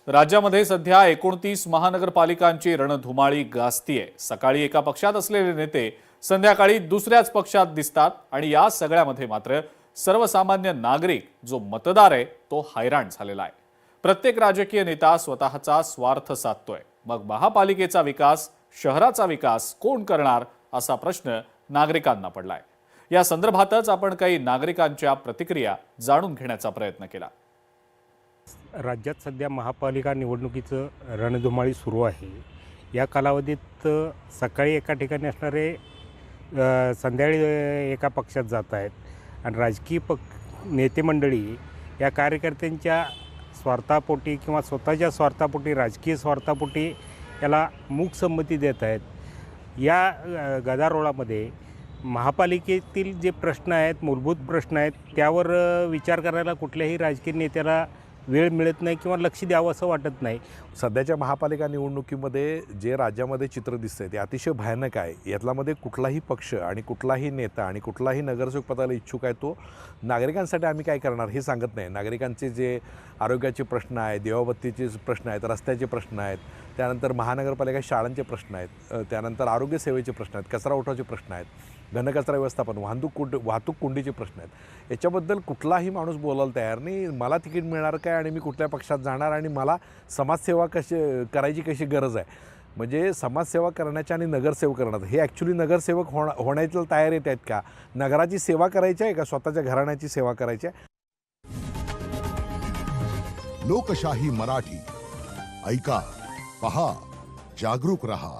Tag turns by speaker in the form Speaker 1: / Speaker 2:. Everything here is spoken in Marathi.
Speaker 1: राज्यामध्ये सध्या 29 महानगरपालिकांची रणधुमाळी गाजतीये। सकाळी एका पक्षात असलेले नेते संध्याकाळी दुसऱ्याच पक्षात दिसतात आणि या सगळ्यामध्ये मात्र सर्वसामान्य नागरिक जो मतदार आहे तो हैराण झालेला आहे। प्रत्येक राजकीय नेता स्वतःचा स्वार्थ साधतोय। मग महापालिकेचा विकास, शहराचा विकास कोण करणार असा प्रश्न नागरिकांना पडलाय। या संदर्भातच आपण काही नागरिकांच्या प्रतिक्रिया जाणून घेण्याचा प्रयत्न केला।
Speaker 2: राज्यात सध्या महापालिका निवडणुकीचं रणधुमाळी सुरू आहे। या कालावधीत सकाळी एका ठिकाणी असणारे संध्याकाळी एका पक्षात जात आहेत आणि राजकीय नेते मंडळी या कार्यकर्त्यांच्या स्वार्थापोटी किंवा स्वतःच्या स्वार्थापोटी, राजकीय स्वार्थापोटी याला मूक संमती देत आहेत। या गदारोळामध्ये महापालिकेतील जे प्रश्न आहेत, मूलभूत प्रश्न आहेत, त्यावर विचार करायला कुठल्याही राजकीय नेत्याला वेळ मिळत नाही किंवा लक्ष द्यावं असं वाटत नाही।
Speaker 3: सध्याच्या महापालिका निवडणुकीमध्ये जे राज्यामध्ये चित्र दिसतंय ते अतिशय भयानक आहे। यातल्यामध्ये कुठलाही पक्ष आणि कुठलाही नेता आणि कुठलाही नगरसेवक पदाला इच्छुक आहे तो नागरिकांसाठी आम्ही काय करणार हे सांगत नाही। नागरिकांचे जे आरोग्याचे प्रश्न आहेत, दिवाबत्तीचे प्रश्न आहेत, रस्त्याचे प्रश्न आहेत, त्यानंतर महानगरपालिका शाळांचे प्रश्न आहेत, त्यानंतर आरोग्य सेवेचे प्रश्न आहेत, कचरा उठवायचे प्रश्न आहेत, घनकचरा व्यवस्थापन, वाहतूक कोंडीचे प्रश्न आहेत। याच्याबद्दल कुठलाही माणूस बोलायला तयार नाही। मला तिकीट मिळणार काय आणि मी कुठल्या पक्षात जाणार आणि मला समाजसेवा करायची कशी गरज आहे। म्हणजे समाजसेवा करण्याच्या आणि नगरसेवक करण्याचं हे ॲक्च्युली नगरसेवक होण्याच्या तयार येत आहेत का? नगराची सेवा करायची आहे का स्वतःच्या घराण्याची सेवा करायची आहे?
Speaker 4: लोकशाही मराठी ऐका, पहा, जागरूक रहा।